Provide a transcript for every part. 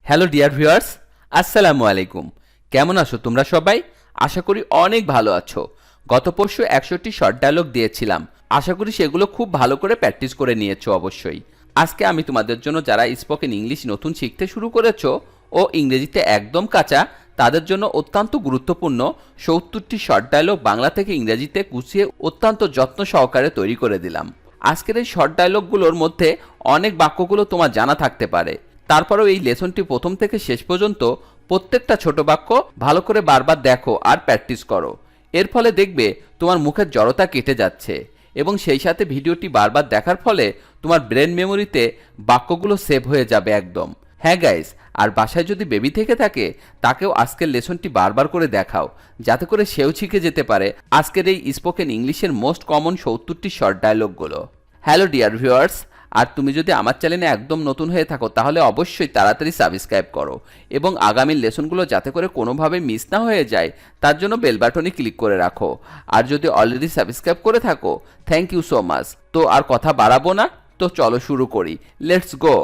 Hello dear viewers, আসসালামু আলাইকুম। কেমন আছো তোমরা সবাই? আশা করি অনেক ভালো আছো। গত পরশু 100টি শর্ট ডায়লগ দিয়েছিলাম। আশা করি সেগুলো খুব ভালো করে প্র্যাকটিস করে নিয়েছো অবশ্যই। আজকে আমি তোমাদের জন্য যারা স্পোকেন ইংলিশ নতুন শিখতে শুরু করেছো ও ইংরেজিতে একদম কাঁচা, তাদের জন্য অত্যন্ত গুরুত্বপূর্ণ 70টি শর্ট ডায়লগ বাংলা থেকে ইংরেজিতে গুছিয়ে অত্যন্ত যত্ন সহকারে তৈরি করে দিলাম। আজকের এই শর্ট ডায়লগগুলোর মধ্যে অনেক বাক্যগুলো তোমার জানা থাকতে পারে। তারপরেও এই লেসনটি প্রথম থেকে শেষ পর্যন্ত প্রত্যেকটা ছোট বাক্য ভালো করে বারবার দেখো আর প্র্যাকটিস করো। এর ফলে দেখবে তোমার মুখের জড়তা কেটে যাচ্ছে এবং সেই সাথে ভিডিওটি বারবার দেখার ফলে তোমার ব্রেন মেমোরিতে বাক্যগুলো সেভ হয়ে যাবে একদম। হ্যাঁ গাইস, আর বাসায় যদি বেবি থেকে থাকে তাকেও আজকের লেসনটি বারবার করে দেখাও, যাতে করে সেও শিখে যেতে পারে আজকের এই স্পোকেন ইংলিশের মোস্ট কমন 70টি শর্ট ডায়লগগুলো। হ্যালো ডিয়ার ভিউয়ার্স, আর তুমি যদি আমার চ্যানেলে একদম নতুন হয়ে থাকো তাহলে অবশ্যই তাড়াতাড়ি সাবস্ক্রাইব করো এবং আগামীর লেসনগুলো যাতে করে কোনোভাবে মিস না হয়ে যায় তার জন্য বেল বাটনে ক্লিক করে রাখো। আর যদি অলরেডি সাবস্ক্রাইব করে থাকো, থ্যাংক ইউ সো মাচ। তো আর কথা বাড়াবো না, তো চলো শুরু করি। Let's go.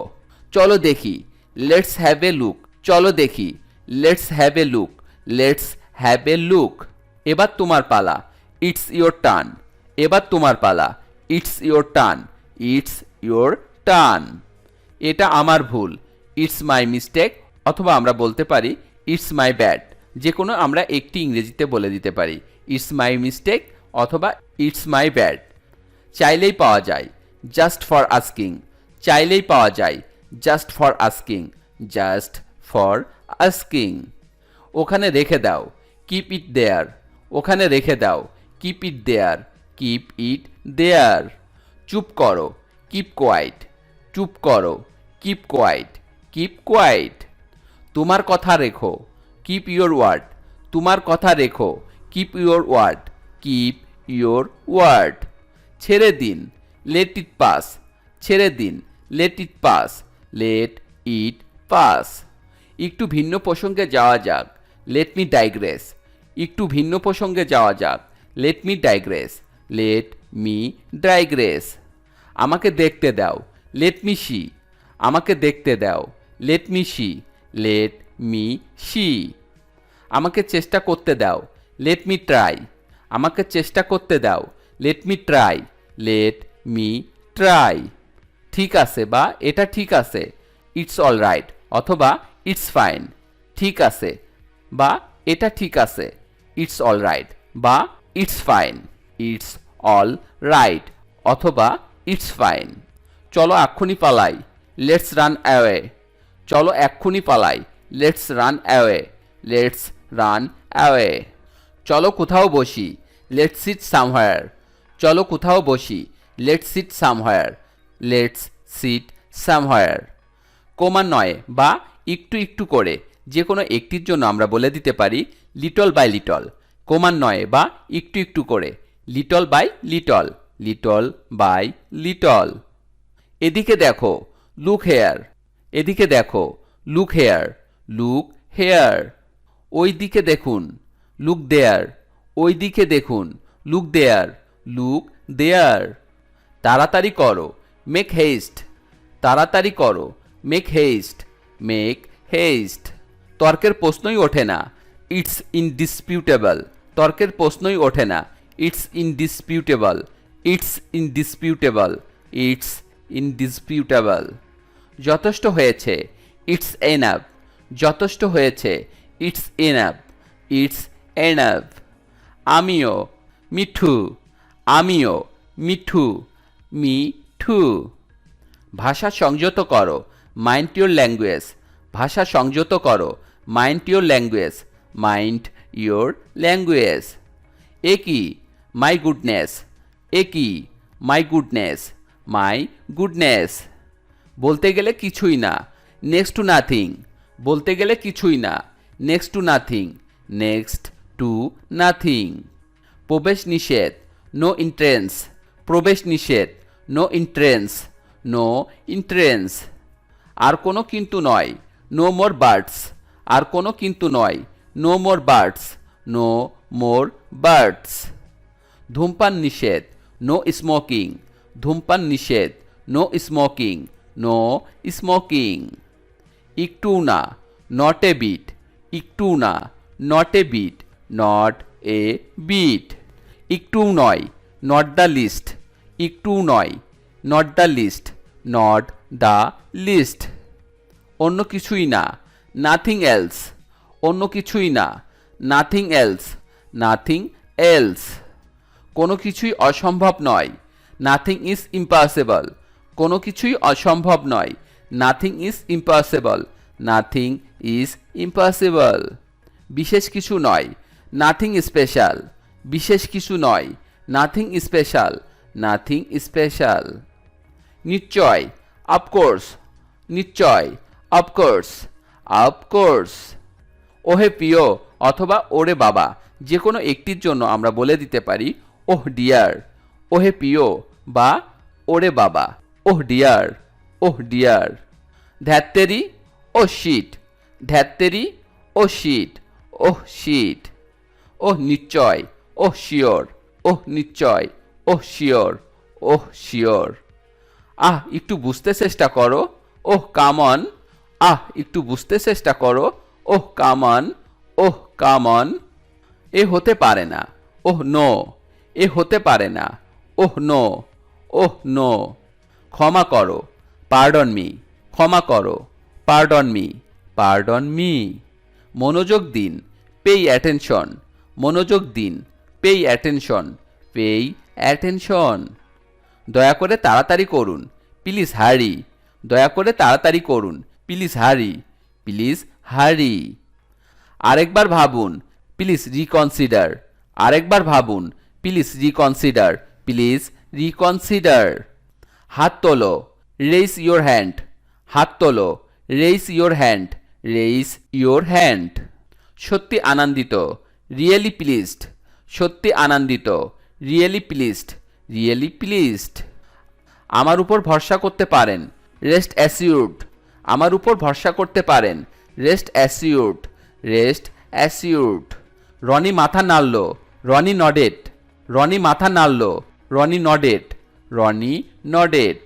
চলো দেখি। Let's have a look. চলো দেখি। Let's have a look. Let's have a look. এবার তোমার পালা। It's your turn. এবার তোমার পালা। It's your turn. It's your turn. এটা আমার ভুল। ইটস মাই মিস্টেক, অথবা আমরা বলতে পারি ইটস মাই ব্যাড। যে কোনো আমরা একটি ইংরেজিতে বলে দিতে পারি, ইটস মাই মিস্টেক অথবা ইটস মাই ব্যাড। চাইলেই পাওয়া যায়। Just for asking. চাইলেই পাওয়া যায়। Just for asking. Just for asking. ওখানে রেখে দাও। Keep it there. ওখানে রেখে দাও। Keep it there. Keep it there. চুপ করো। Keep quiet. চুপ করো। Keep quiet. Keep quiet. তোমার কথা রেখো। Keep your word. তোমার কথা রেখো। Keep your word. Keep your word. ছেড়ে দিন। Let it pass. ছেড়ে দিন। Let it pass. Let it pass. একটু ভিন্ন প্রসঙ্গে যাওয়া যাক। Let me digress. একটু ভিন্ন প্রসঙ্গে যাওয়া যাক। Let me digress. Let me digress. আমাকে দেখতে দাও। Let me see. আমাকে দেখতে দাও। Let me see. Let me see. আমাকে চেষ্টা করতে দাও। Let me try. আমাকে চেষ্টা করতে দাও। Let me try. Let me try. ঠিক আছে বা এটা ঠিক আছে। ইটস অল রাইট অথবা ইটস ফাইন। ঠিক আছে বা এটা ঠিক আছে। ইটস অল রাইট বা it's fine. It's all right অথবা ইটস ফাইন। চলো এক্ষুনি পালাই। Let's run away. চলো এক্ষুনি পালাই। Let's run away. Let's run away. চলো কোথাও বসি। Let's sit somewhere. চলো কোথাও বসি। Let's sit somewhere. Let's sit somewhere. ক্রমান্বয়ে বা একটু একটু করে যে কোনো একটির জন্য আমরা বলে দিতে পারি লিটল বাই লিটল। ক্রমান্বয়ে বা একটু একটু করে। Little by little. Little by little. এদিকে দেখো। Look here. এদিকে দেখো। Look here. Look here. ওই দিকে দেখুন। Look there. ওই দিকে দেখুন। Look there. Look there. তাড়াতাড়ি করো। Make haste. তাড়াতাড়ি করো। Make haste. Make haste. তর্কের প্রশ্নই ওঠে না। It's indisputable. তর্কের প্রশ্নই ওঠে না। It's indisputable. It's indisputable. It's indisputable. যথেষ্ট হয়েছে। It's enough. যথেষ্ট হয়েছে। It's enough. It's enough. আমিও। মিঠু। আমিও। মিঠু। মিঠু। ভাষা সংযত করো। Mind your language. ভাষা সংযত করো। Mind your language. Mind your language. এ কি? My goodness. এ কি? My goodness. My goodness. বলতে গেলে কিছুই না। Next to nothing. বলতে গেলে কিছুই না। Next to nothing. Next to nothing. প্রবেশ নিষেধ। No entrance. প্রবেশ নিষেধ। No entrance. No entrance. আর কোনো কিন্তু নয়। No more birds. আর কোনো কিন্তু নয়। No more birds. No more birds. ধূমপান নিষেধ। No smoking. ধূমপান নিষেধ। No smoking. No smoking. একটুও না, নট এ বিট, একটুও না, not a bit, not a bit. একটুও নয়, নট দ্য লিস্ট, একটুও নয়, not the least, not the least. অন্য কিছুই না, নাথিং এলস, অন্য কিছুই না, নাথিং এলস, নাথিং এলস। কোনো কিছুই অসম্ভব নয়, নাথিং ইজ ইম্পসিবল, কোনো কিছুই অসম্ভব নয়, nothing is impossible, nothing is impossible. বিশেষ কিছু নয়, নাথিং স্পেশাল, বিশেষ কিছু নয়, নাথিং স্পেশাল, নাথিং স্পেশাল। নিশ্চয়, অফকোর্স, নিশ্চয়, অফকোর্স, অফকোর্স। ওহে প্রিয় অথবা ওরে বাবা, যে কোনো একটির জন্য আমরা বলে দিতে পারি ওহ ডিয়ার, ওহে প্রিয় বা ওরে বাবা, ওহ ডিয়ার, ওহ ডিয়ার। ধ্যাত্তেরি, ও শিট, ধ্যাত্তেরি, ও শিট, ওহ শিট। ওহ নিশ্চয়, ওহ শিওর, ওহ নিশ্চয়, ওহ শিওর, ওহ শিওর। একটু বুঝতে চেষ্টা করো, ওহ কামন, একটু বুঝতে চেষ্টা করো, ওহ কামন, ওহ কামন। এ হতে পারে না, ওহ নো, এ হতে পারে না, ওহ নো, ওহ নো। ক্ষমা করো, পার্ডন মি, ক্ষমা করো, পার্ডন মি, পার্ডন মি। মনোযোগ দিন, পেই অ্যাটেনশন, মনোযোগ দিন, পেই অ্যাটেনশন, পেই অ্যাটেনশন। দয়া করে তাড়াতাড়ি করুন, প্লিজ হারি, দয়া করে তাড়াতাড়ি করুন, প্লিজ হারি, প্লিজ হারি। আরেকবার ভাবুন, প্লিজ রিকনসিডার, আরেকবার ভাবুন, প্লিজ রিকনসিডার, প্লিজ রিকনসিডার। হাত তোলো, রেইজ ইয়োর হ্যান্ড, হাত তোলো, raise your hand, raise your hand. সত্যি আনন্দিত, রিয়েলি প্লিজড, সত্যি আনন্দিত, রিয়েলি প্লিজড, রিয়েলি প্লিজড। আমার উপর ভরসা করতে পারেন, রেস্ট অ্যাসিউরড, আমার উপর ভরসা করতে পারেন, rest assured, rest assured. Roni মাথা নাড়ল, রনি নডেড, রনি মাথা নাড়ল, রনি নডেড, রনি নডেড।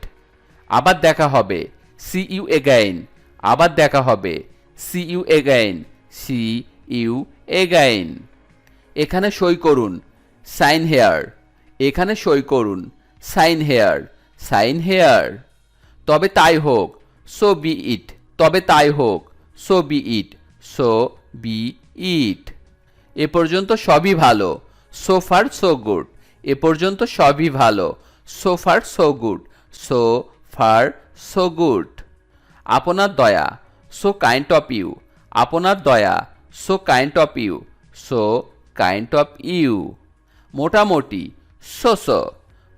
আবার দেখা হবে, সি ইউ এগাইন, আবার দেখা হবে, C you again, C you again. এখানে সই করুন, সাইন হেয়ার, এখানে সই করুন, সাইন হেয়ার, সাইন হেয়ার। তবে তাই হোক, সো বি ইট, তবে তাই হোক, so be it, so be it. এ পর্যন্ত সবই ভালো, সো ফার সো গুড, এ পর্যন্ত সবই ভালো, so far so good, so far so good. আপনার দয়া, সো কাইন্ড অফ ইউ, আপনার দয়া, so kind of you, so kind of you. মোটামুটি, সো সো,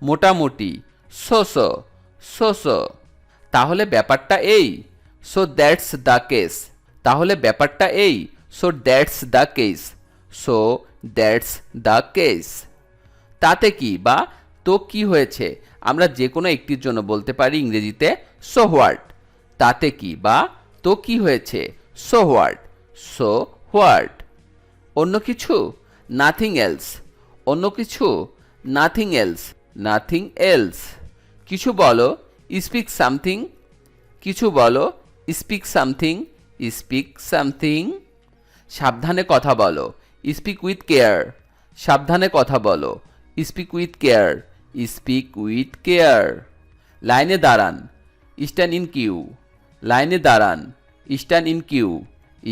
মোটামুটি, সো সো, সো সো। তাহলে ব্যাপারটা এই, সো দ্যাটস দ্য কেস, তাহলে ব্যাপারটা এই, so that's the case, so that's the case. তাতে কি বা তো কি হয়েছে, আমরা যে কোনো একটির জন্য বলতে পারি ইংরেজিতে সো হোয়াট। তাতে কি বা তো কি হয়েছে, সো হোয়াট, সো হোয়াট। অন্য কিছু, নাথিং এলস, অন্য কিছু, নাথিং এলস, নাথিং এলস। কিছু বলো, স্পিক সামথিং, কিছু বলো, স্পিক সামথিং, স্পিক সামথিং। সাবধানে কথা বলো, স্পিক উইথ কেয়ার, সাবধানে কথা বলো, speak with care, speak with care. লাইনে দাঁড়ান, স্ট্যান্ড ইন কিউ, লাইনে দাঁড়ান, stand in queue,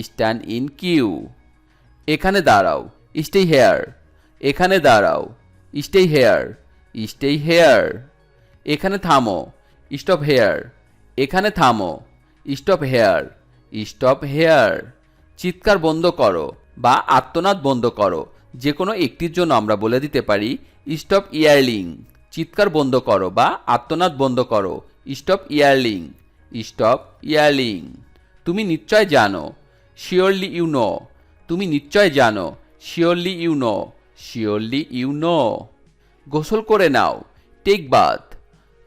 stand in queue. এখানে দাঁড়াও, স্টে হেয়ার, এখানে দাঁড়াও, স্টে হেয়ার, স্টে হেয়ার। এখানে থামো, স্টপ হেয়ার, এখানে থামো, স্টপ হেয়ার, স্টপ হেয়ার। চিৎকার বন্ধ করো বা আর্তনাদ বন্ধ করো, যে কোনো একটির জন্য আমরা বলে দিতে পারি স্টপ ইয়ার্লিং, চিৎকার বন্ধ করো বা আর্তনাদ বন্ধ করো, স্টপ ইয়ার্লিং, স্টপ ইয়ার্লিং। তুমি নিশ্চয় জানো, শিওরলি ইউ নো, তুমি নিশ্চয় জানো, surely you know, surely you know. গোসল করে নাও, টেক বাথ,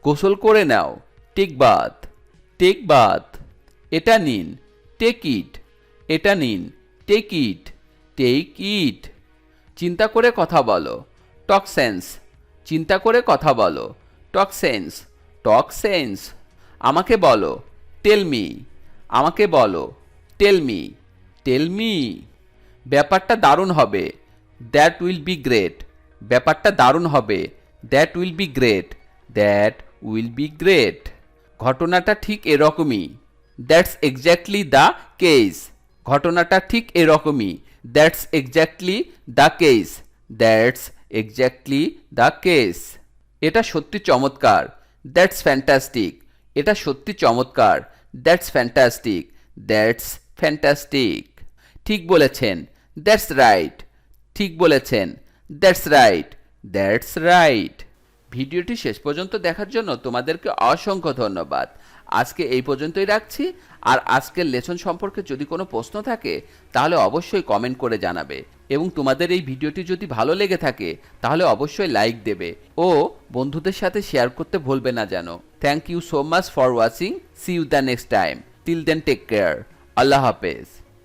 গোসল করে নাও, টেক বাথ, টেক বাথ। এটা নিন, টেক ইট, এটা নিন, টেক ইট, টেক ইট। চিন্তা করে কথা বলো, টক সেন্স, চিন্তা করে কথা বলো, টক সেন্স, টক সেন্স। আমাকে বলো, টেল মি, আমাকে বলো। Tell me. Tell me. ব্যাপারটা দারুণ হবে। That will be great. ব্যাপারটা দারুণ হবে। That will be great. That will be great. ঘটনাটা ঠিক এরকমই। That's exactly the case. ঘটনাটা ঠিক এরকমই। That's exactly the case. That's exactly the case. এটা সত্যি চমৎকার। That's fantastic. এটা সত্যি চমৎকার। That's fantastic. That's fantastic. ঠিক বলেছেন। That's right. ঠিক বলেছেন। That's right. That's right. ভিডিওটি শেষ পর্যন্ত দেখার জন্য তোমাদেরকে অসংখ্য ধন্যবাদ। আজকে এই পর্যন্তই রাখছি। আর আজকের লেসন সম্পর্কে যদি কোনো প্রশ্ন থাকে তাহলে অবশ্যই কমেন্ট করে জানাবে, এবং তোমাদের এই ভিডিওটি যদি ভালো লেগে থাকে তাহলে অবশ্যই লাইক দেবে ও বন্ধুদের সাথে শেয়ার করতে ভুলবে না যেন। Thank you so much for watching. See you the next time. Till then take care. আল্লাহ হাফেজ।